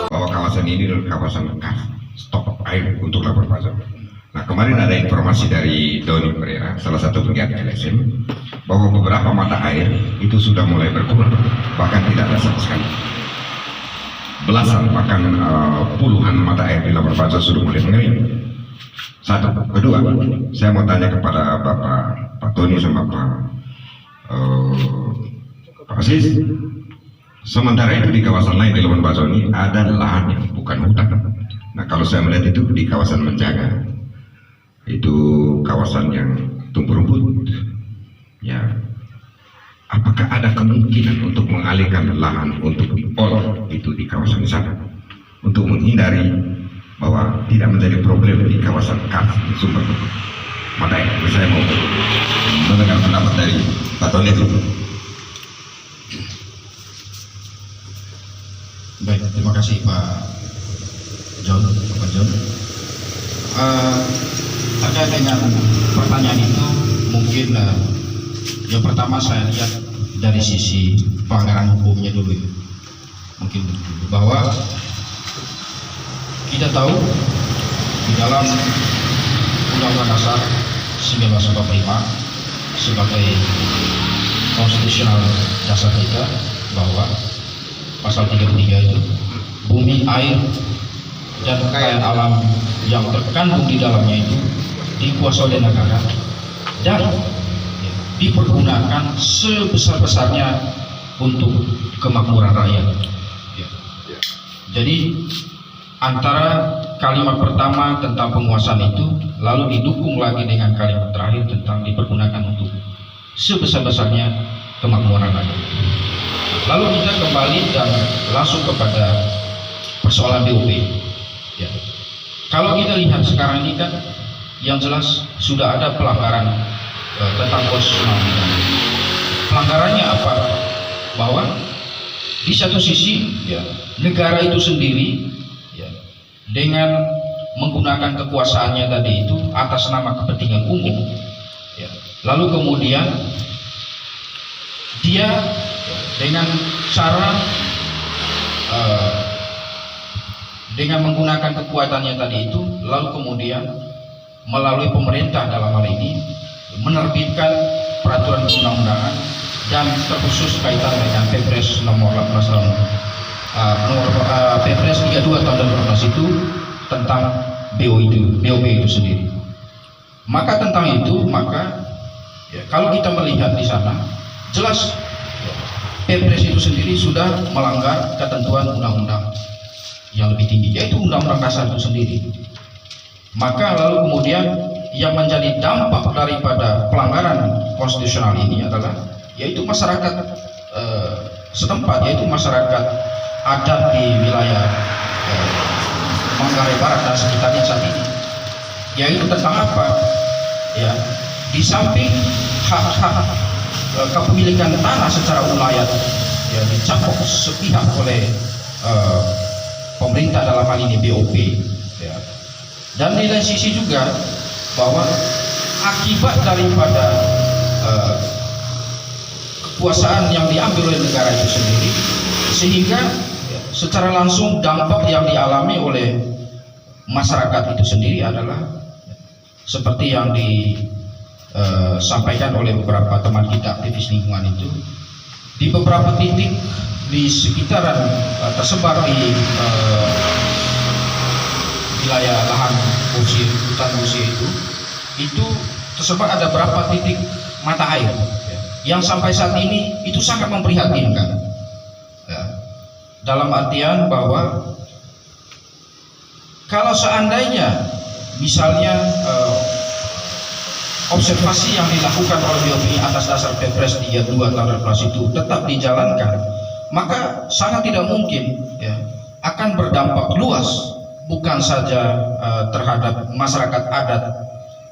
bahwa kawasan ini adalah kawasan stok air untuk Labuan Bajo. Nah, kemarin ada informasi dari Doni Pereira, salah satu pegiat LSM, bahwa beberapa mata air itu sudah mulai berkurang, bahkan tidak ada sama sekali. Belasan bahkan puluhan mata air di Labuan Bajo sudah mulai mengering. Satu. Kedua, saya mau tanya kepada Pak Tony sama Pak Aziz. Sementara itu di kawasan lain di Labuan Bajo ini ada lahan yang bukan hutan. Nah, kalau saya melihat itu di kawasan Menjaga, itu kawasan yang tumbuh rumput. Ya, apakah ada kemungkinan untuk mengalihkan lahan untuk dipol itu di kawasan sana untuk menghindari bahwa tidak menjadi problem di kawasan sumber mata air? Saya mau mendengar pendapat dari Pak Tony itu. Baik, terima kasih Pak John. Terkait dengan pertanyaan itu, mungkin yang pertama saya lihat dari sisi pelanggaran hukumnya dulu. Mungkin bahwa kita tahu di dalam Undang-Undang Dasar 1945 sebagai konstitusional dasar kita, bahwa pasal 33 itu bumi, air, dan kekayaan alam yang terkandung di dalamnya itu dikuasai oleh negara dan dipergunakan sebesar-besarnya untuk kemakmuran rakyat. Jadi antara kalimat pertama tentang penguasaan itu lalu didukung lagi dengan kalimat terakhir tentang dipergunakan untuk sebesar-besarnya kemakmuran rakyat. Lalu kita kembali dan langsung kepada persoalan BOP. Ya. Kalau kita lihat sekarang ini kan yang jelas sudah ada pelanggaran tentang konstitusional. Pelanggarannya apa? Bahwa di satu sisi ya, negara itu sendiri ya, dengan menggunakan kekuasaannya tadi itu atas nama kepentingan umum ya, lalu kemudian dia dengan cara dengan menggunakan kekuatannya tadi itu lalu kemudian melalui pemerintah dalam hal ini menerbitkan peraturan undang-undangan dan terkhusus kaitan dengan Perpres nomor 18 tahun Perpres 32 tahun 2018 itu tentang BOP itu sendiri. Maka tentang itu ya, kalau kita melihat di sana jelas Perpres itu sendiri sudah melanggar ketentuan undang-undang yang lebih tinggi, yaitu Undang-Undang Dasar itu sendiri. Maka lalu kemudian yang menjadi dampak daripada pelanggaran konstitusional ini adalah yaitu masyarakat setempat, yaitu masyarakat adat di wilayah Manggarai Barat dan sekitarnya saat ini, yaitu tentang apa? Ya, di samping hak-hak kepemilikan tanah secara ulayat ya dicapok sepihak oleh pemerintah dalam hal ini BOP ya. Dan di lain sisi juga bahwa akibat daripada kekuasaan yang diambil oleh negara itu sendiri, sehingga ya, secara langsung dampak yang dialami oleh masyarakat itu sendiri adalah seperti yang disampaikan oleh beberapa teman kita aktivis lingkungan itu, di beberapa titik di sekitaran tersebar di wilayah lahan fosil, hutan fosil itu tersebar ada berapa titik mata air ya, yang sampai saat ini itu sangat memprihatinkan ya, dalam artian bahwa kalau seandainya misalnya observasi yang dilakukan oleh BOP atas dasar Perpres 32 tahun 2018 itu tetap dijalankan, maka sangat tidak mungkin ya, akan berdampak luas bukan saja terhadap masyarakat adat,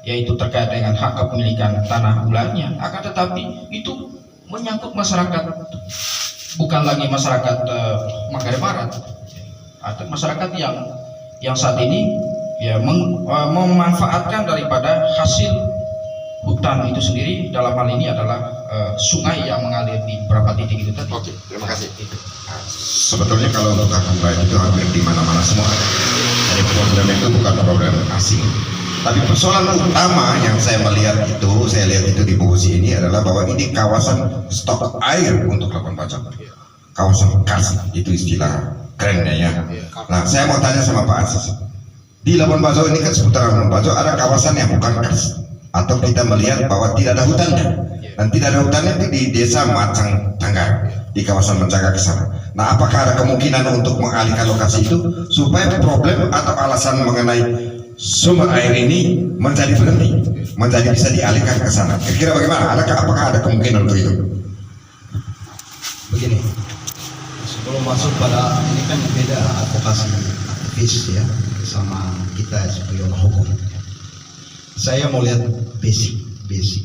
yaitu terkait dengan hak kepemilikan tanah ularnya, akan tetapi itu menyangkut masyarakat, bukan lagi masyarakat Manggarai Barat, atau masyarakat yang saat ini ya memanfaatkan daripada hasil hutan itu sendiri, dalam hal ini adalah sungai yang mengalir di beberapa titik itu tadi. Oke, terima kasih. Itu. Nah, sebetulnya kalau untuk copyright itu hampir di mana-mana semua ada. Jadi problem itu bukan problem asing. Tapi persoalan utama yang saya lihat itu di Bogosi ini adalah bahwa ini kawasan stok air untuk Labuan Bajo. Kawasan kars, itu istilah kerennya ya. Nah, saya mau tanya sama Pak Aziz. Di Labuan Bajo ini kan seputar Labuan Bajo ada kawasan yang bukan kars, atau kita melihat bahwa tidak ada hutannya. Dan tidak ada hutannya itu di desa Macang Tangga, di kawasan Menjaga ke sana. Nah, apakah ada kemungkinan untuk mengalihkan lokasi itu supaya problem atau alasan mengenai sumber air ini menjadi berhenti, menjadi bisa dialihkan ke sana? Kira-kira bagaimana? Apakah ada kemungkinan untuk itu? Begini, sebelum masuk pada ini kan beda advokasi aktivis ya sama kita sebagai orang hukum. Saya mau lihat basic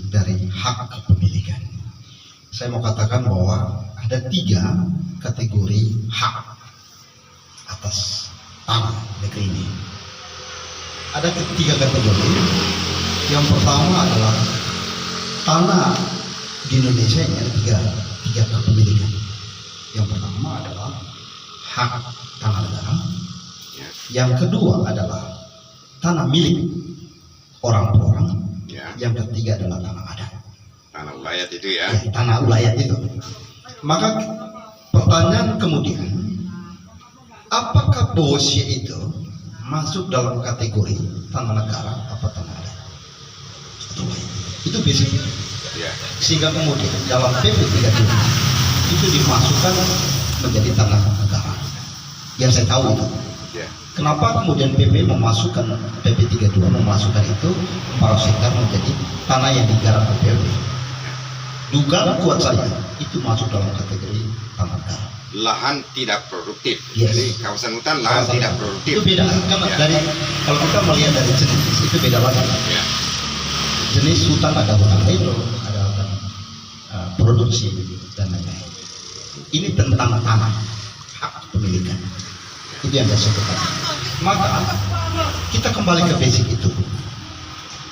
dari hak kepemilikan. Saya mau katakan bahwa ada 3 kategori hak atas tanah negeri ini. Ada 3 kategori. Yang pertama adalah tanah di Indonesia ini ada 3 kepemilikan. Yang pertama adalah hak tanah negara. Yang kedua adalah tanah milik orang per orang. Yang ketiga adalah tanah adat. Tanah ulayat itu ya. Tanah ulayat itu. Maka pertanyaan kemudian, apakah Bogosi itu masuk dalam kategori tanah negara apa tanah adat? Itu basic. Sehingga kemudian dalam PP 32 itu dimasukkan menjadi tanah negara. Yang saya tahu itu. Kenapa kemudian PP memasukkan PP 32 memasukkan itu 400 hektar menjadi tanah yang digarap PPLB? Dugaan kuat saya itu masuk dalam kategori tanah negara. Lahan tidak produktif. Yes. Jadi kawasan hutan lahan tidak produktif. Itu beda. Karena dari kalau kita melihat dari jenis itu beda lagi. Jenis hutan ada hutan hidro, ada hutan produksi dan lain-lain. Ini tentang tanah, hak kepemilikan. Itu yang saya sebutkan. Maka kita kembali ke basic itu.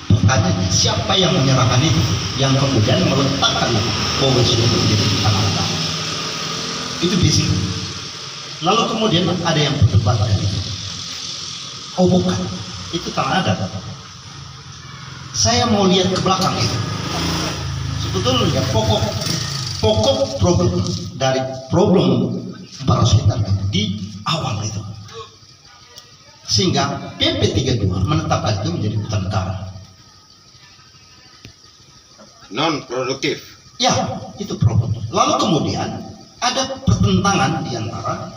Pertanyaannya, siapa yang menyerahkan itu? Yang kemudian meletakkan Bogosi itu menjadi tanah negara? Itu basic. Lalu kemudian ada yang berdebat dari itu. Oh bukan, itu tanah adat. Saya mau lihat ke belakang itu. Sebetulnya pokok problem dari problem 400 hektar di awal itu, sehingga PP 32 menetapkan itu menjadi hutan negara Non produktif. ya, itu problem. Lalu kemudian ada pertentangan di antara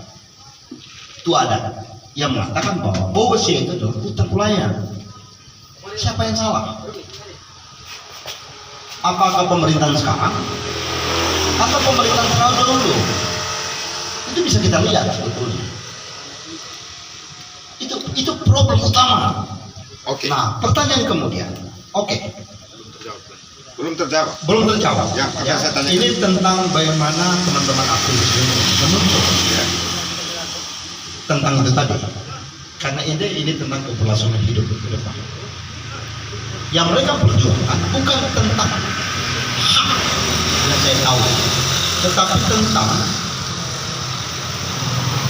itu ada yang mengatakan bahwa Bogosi itu adalah hutan ulayat. Siapa yang salah? Apakah pemerintahan sekarang atau pemerintahan tahun dulu? Itu bisa kita lihat sebetulnya. Itu problem utama. Oke. Nah, pertanyaan kemudian, Belum terjawab. belum terjawab. Ya, maka saya tanyakan. Ini tentang bagaimana teman-teman aktivis ini menuntut tentang itu tadi. Karena ini tentang keberlangsungan hidup ke depan. Yang mereka perjuangkan bukan tentang hak yang saya tahu, tetapi tentang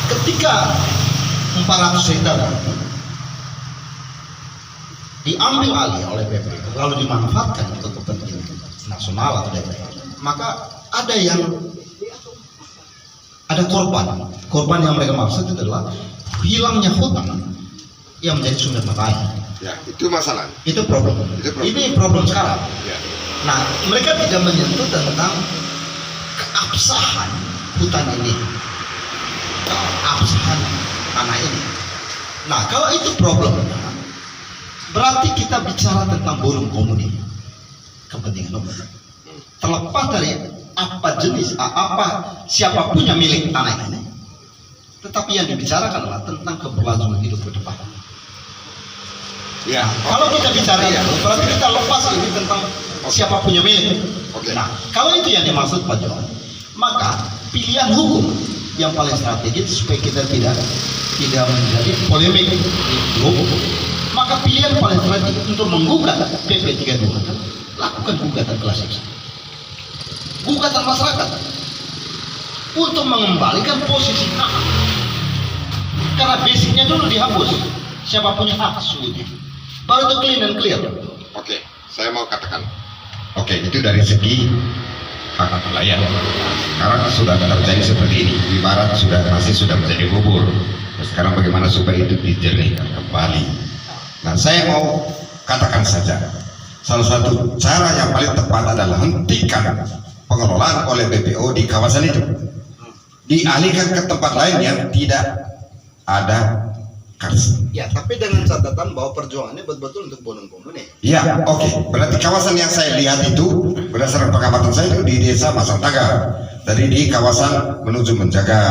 ketika 400 hektar diambil alih oleh PP lalu dimanfaatkan untuk kepentingan nasional atau daerah, maka ada korban yang mereka maksud itu adalah hilangnya hutan yang menjadi sumber mata air. Ya, itu masalah. Itu problem. Ini problem sekarang. Ya. Nah, mereka tidak menyentuh tentang keabsahan hutan ini, keabsahan tanah ini. Nah, kalau itu problemnya, berarti kita bicara tentang burung komuni, kepentingan umum. Terlepas dari apa jenis, siapa punya milik tanah ini, tetapi yang dibicarakan adalah tentang keberlangsungan hidup ke depan. Ya. Kalau kita bicara itu, berarti kita lepas ini tentang siapa punya milik. Nah, kalau itu yang dimaksud Pak John, maka pilihan hukum yang paling strategis supaya kita tidak menjadi polemik di hukum, maka pilihan paling strategis untuk menggugat PP 32 lakukan gugatan kelas aksi. gugatan masyarakat untuk mengembalikan posisi hak. Karena basicnya dulu dihapus. Siapa punya hak sudah. Baru itu clean and clear. Oke, saya mau katakan. Oke, itu dari segi hak nelayan. Sekarang sudah terjadi seperti ini. Ibarat masih sudah menjadi bubur. Sekarang bagaimana supaya itu dijernihkan kembali. Nah, saya mau katakan saja. Salah satu cara yang paling tepat adalah hentikan pengelolaan oleh BPO di kawasan itu. Dialihkan ke tempat lain yang tidak ada kars. Ya, tapi dengan catatan bahwa perjuangannya betul-betul untuk bonong-bonong. Ya, oke. Berarti kawasan yang saya lihat itu berdasarkan pengamatan saya itu di desa Masang Tagar. Dari di kawasan menuju Menjaga